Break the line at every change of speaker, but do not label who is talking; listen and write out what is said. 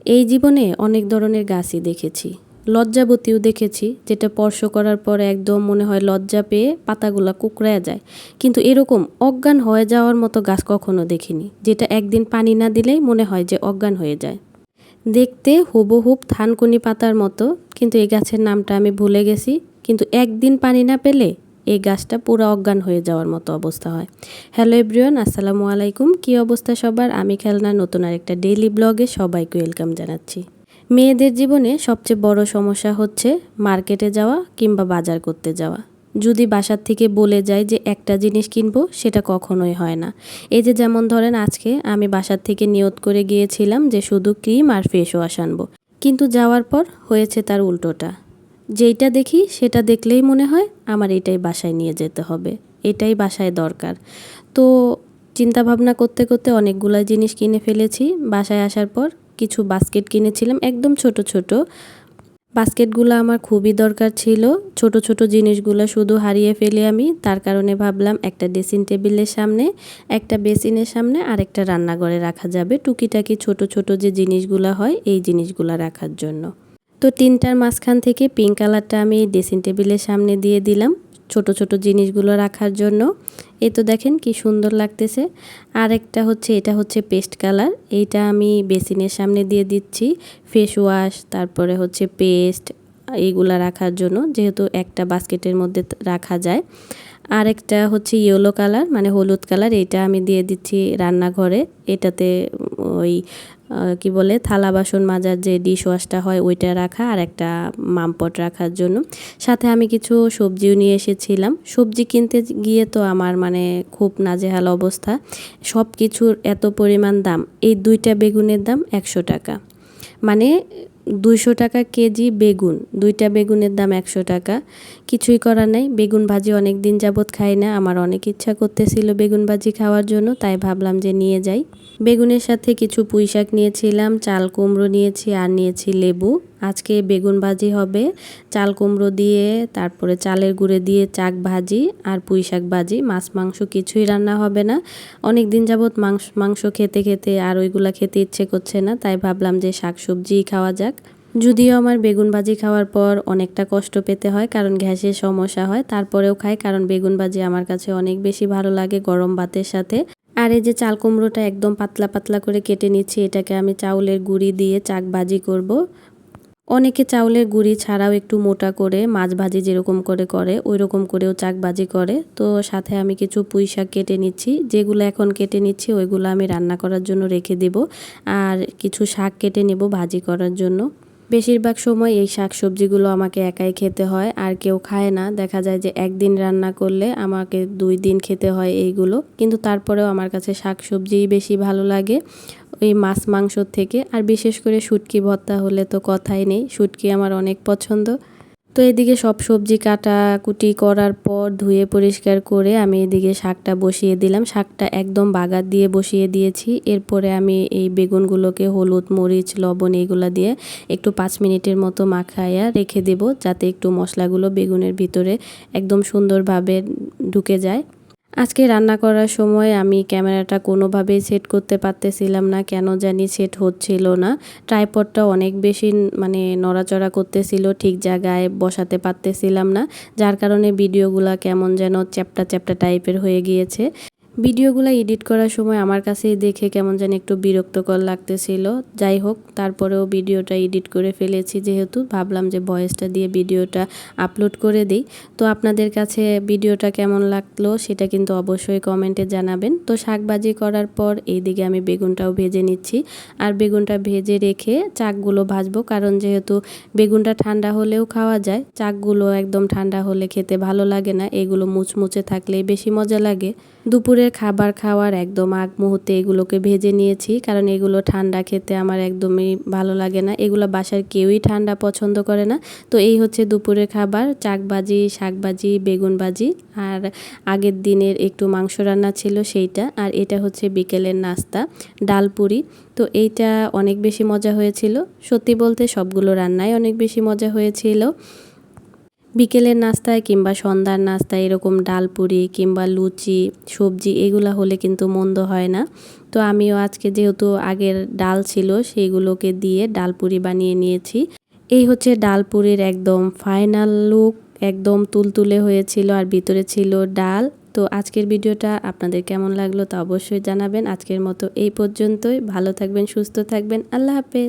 এই জীবনে অনেক ধরনের গাছই দেখেছি, লজ্জাবতীও দেখেছি, যেটা স্পর্শ করার পর একদম মনে হয় লজ্জা পেয়ে পাতাগুলা কুঁকড়ায়া যায়। কিন্তু এরকম অজ্ঞান হয়ে যাওয়ার মতো গাছ কখনো দেখিনি, যেটা একদিন পানি না দিলেই মনে হয় যে অজ্ঞান হয়ে যায়। দেখতে হুবহুব থানকুনি পাতার মতো, কিন্তু এই গাছের নামটা আমি ভুলে গেছি। কিন্তু একদিন পানি না পেলে এই গাছটা পুরো অজ্ঞান হয়ে যাওয়ার মতো অবস্থা হয়। হ্যালো এভরিওয়ান, আসসালামু আলাইকুম। কি অবস্থা সবার? আমি খেলনা নতুন আরেকটা ডেইলি ব্লগে সবাইকে ওয়েলকাম জানাচ্ছি। মেয়েদের জীবনে সবচেয়ে বড় সমস্যা হচ্ছে মার্কেটে যাওয়া কিংবা বাজার করতে যাওয়া। যদি বাসার থেকে বলে যায় যে একটা জিনিস কিনবো, সেটা কখনোই হয় না। এই যে যেমন ধরেন, আজকে আমি বাসার থেকে নিয়ত করে গিয়েছিলাম যে শুধু ক্রিম আর ফেস ওয়াশ আনবো, কিন্তু যাওয়ার পর হয়েছে তার উল্টোটা। যেইটা দেখি সেটা দেখলেই মনে হয় আমার এটাই বাসায় নিয়ে যেতে হবে, এটাই বাসায় দরকার। তো চিন্তা ভাবনা করতে করতে অনেকগুলো জিনিস কিনে ফেলেছি। বাসায় আসার পর কিছু বাস্কেট কিনেছিলাম, একদম ছোট ছোট বাস্কেটগুলো আমার খুবই দরকার ছিল। ছোট ছোট জিনিসগুলো শুধু হারিয়ে ফেলি আমি, তার কারণে ভাবলাম একটা ড্রেসিং টেবিলের সামনে, একটা বেসিনের সামনে আর একটা রান্নাঘরে রাখা যাবে টুকিটাকি ছোট ছোট যে জিনিসগুলো হয় এই জিনিসগুলো রাখার জন্য। তো তিনটার মাঝখান থেকে পিঙ্ক কালারটা আমি ড্রেসিং টেবিলের সামনে দিয়ে দিলাম ছোট ছোট জিনিসগুলো রাখার জন্য। এই তো দেখেন কি সুন্দর লাগতেছে। আরেকটা হচ্ছে, এটা হচ্ছে পেস্ট কালার, এইটা আমি বেসিনের সামনে দিয়ে দিচ্ছি ফেস ওয়াশ, তারপরে হচ্ছে পেস্ট, এইগুলা রাখার জন্য, যেহেতু একটা বাস্কেটের মধ্যে রাখা যায়। আরেকটা হচ্ছে ইয়েলো কালার মানে হলুদ কালার, এটা আমি দিয়ে দিচ্ছি রান্নাঘরে। এটাতে ওই কি বলে থালা বাসন মাজার যে ডিশ ওয়াশটা হয় ওইটা রাখা, আর একটা মামপট রাখার জন্য। সাথে আমি কিছু সবজিও নিয়ে এসেছিলাম। সবজি কিনতে গিয়ে তো আমার মানে খুব নাজেহাল অবস্থা, সব কিছুর এত পরিমাণ দাম। এই দুইটা বেগুনের দাম 100 টাকা, মানে 200 টাকা কেজি বেগুন, দুইটা বেগুনের দাম 100 টাকা। কিছুই করার নাই, বেগুন ভাজি অনেক দিন যাবৎ খাই না, আমার অনেক ইচ্ছা করতেছিল বেগুন ভাজি খাওয়ার জন্য, তাই ভাবলাম যে নিয়ে যাই। বেগুনের সাথে কিছু পুঁই শাক নিয়েছিলাম, চাল কুমড়ো নিয়েছি, আর নিয়েছি লেবু। আজকে বেগুন ভাজি হবে চাল কুমড়ো দিয়ে, তারপরে চালের গুঁড়ে দিয়ে চাক ভাজি আর পুঁই শাক ভাজি। মাছ মাংস কিছুই রান্না হবে না। অনেক দিন যাবৎ মাংস খেতে খেতে আর ওইগুলা খেতে ইচ্ছে করছে না, তাই ভাবলাম যে শাক সবজিই খাওয়া যাক। যদিও আমার বেগুন ভাজি খাওয়ার পর অনেকটা কষ্ট পেতে হয়, কারণ গ্যাসের সমস্যা হয়, তারপরেও খাই, কারণ বেগুন ভাজি আমার কাছে অনেক বেশি ভালো লাগে গরম ভাতের সাথে। আর এই যে চাল কুমড়োটা একদম পাতলা পাতলা করে কেটে নিচ্ছি, এটাকে আমি চাউলের গুঁড়ি দিয়ে চাক ভাজি করব। অনেকে চাউলের গুঁড়ি ছাড়াও একটু মোটা করে মাছ ভাজি যেরকম করে করে ওই রকম করেও চাক ভাজি করে। তো সাথে আমি কিছু পুঁই শাক কেটে নিচ্ছি, যেগুলো এখন কেটে নিচ্ছি ওইগুলো আমি রান্না করার জন্য রেখে দেব। আর কিছু শাক কেটে নেব ভাজি করার জন্য। বেশিরভাগ সময় এই শাক সবজিগুলো আমাকে একাই খেতে হয়, আর কেউ খায় না। দেখা যায় যে একদিন রান্না করলে আমাকে 2 দিন খেতে হয় এইগুলো, কিন্তু তারপরেও আমার কাছে শাক সবজিই বেশি ভালো লাগে ওই মাছ মাংসর থেকে। আর বিশেষ করে শুটকি ভর্তা হলে তো কথাই নেই, শুটকি আমার অনেক পছন্দ। তো এদিকে সব সবজি কাটাকুটি করার পর ধুয়ে পরিষ্কার করে আমি এদিকে শাকটা বসিয়ে দিলাম। শাকটা একদম বাগার দিয়ে বসিয়ে দিয়েছি। এরপরে আমি এই বেগুনগুলোকে হলুদ মরিচ লবণ এইগুলো দিয়ে একটু 5 মিনিটের মতো মাখাইয়া রেখে দেব, যাতে একটু মশলাগুলো বেগুনের ভিতরে একদম সুন্দরভাবে ঢুকে যায়। আজকে রান্না করার সময় আমি ক্যামেরাটা কোনোভাবেই সেট করতে পারতেছিলাম না, কেন জানি সেট হচ্ছিল না। ট্রাইপডটা অনেক বেশি মানে নড়াচড়া করতেছিল, ঠিক জায়গায় বসাতে পারতেছিলাম না, যার কারণে ভিডিওগুলা কেমন যেন চ্যাপ্টা চ্যাপ্টা টাইপের হয়ে গিয়েছে। ভিডিওগুলো এডিট করার সময় আমার কাছেই দেখে কেমন যেন একটু বিরক্তকর লাগতেছিল। যাই হোক, তারপরেও ভিডিওটা এডিট করে ফেলেছি, যেহেতু ভাবলাম যে ভয়েসটা দিয়ে ভিডিওটা আপলোড করে দিই। তো আপনাদের কাছে ভিডিওটা কেমন লাগলো সেটা কিন্তু অবশ্যই কমেন্টে জানাবেন। তো শাক ভাজি করার পর এইদিকে আমি বেগুনটাও ভেজে নিচ্ছি, আর বেগুনটা ভেজে রেখে চাকগুলো ভাজবো, কারণ যেহেতু বেগুনটা ঠান্ডা হলেও খাওয়া যায়, চাকগুলো একদম ঠান্ডা হলে খেতে ভালো লাগে না, এগুলো মুচমুচে থাকলেই বেশি মজা লাগে। দুপুরের খাবার খাওয়ার একদম আগ মুহূর্তে এগুলোকে ভেজে নিয়েছি, কারণ এগুলো ঠান্ডা খেতে আমার একদমই ভালো লাগে না, এগুলো বাসার কেউই ঠান্ডা পছন্দ করে না। তো এই হচ্ছে দুপুরের খাবার, চাক ভাজি, শাক ভাজি, বেগুন ভাজি, আর আগের দিনের একটু মাংস রান্না ছিল সেইটা, আর এটা হচ্ছে বিকেলের নাস্তা ডাল পুরি। তো এইটা অনেক বেশি মজা হয়েছিল, সত্যি বলতে সবগুলো রান্নাই অনেক বেশি মজা হয়েছিল। বিকেলের নাস্তায় কিংবা সন্ধ্যার নাস্তায় এরকম ডাল পুরি কিংবা লুচি সবজি এগুলা হলে কিন্তু মন্দ হয় না। তো আমিও আজকে যেহেতু আগের ডাল ছিল সেইগুলোকে দিয়ে ডাল পুরি বানিয়ে নিয়েছি। এই হচ্ছে ডাল পুরির একদম ফাইনাল লুক, একদম তুলতুলে হয়েছিল আর ভিতরে ছিল ডাল। তো আজকের ভিডিওটা আপনাদের কেমন লাগলো তা অবশ্যই জানাবেন। আজকের মতো এই পর্যন্তই। ভালো থাকবেন, সুস্থ থাকবেন। আল্লাহ হাফেজ।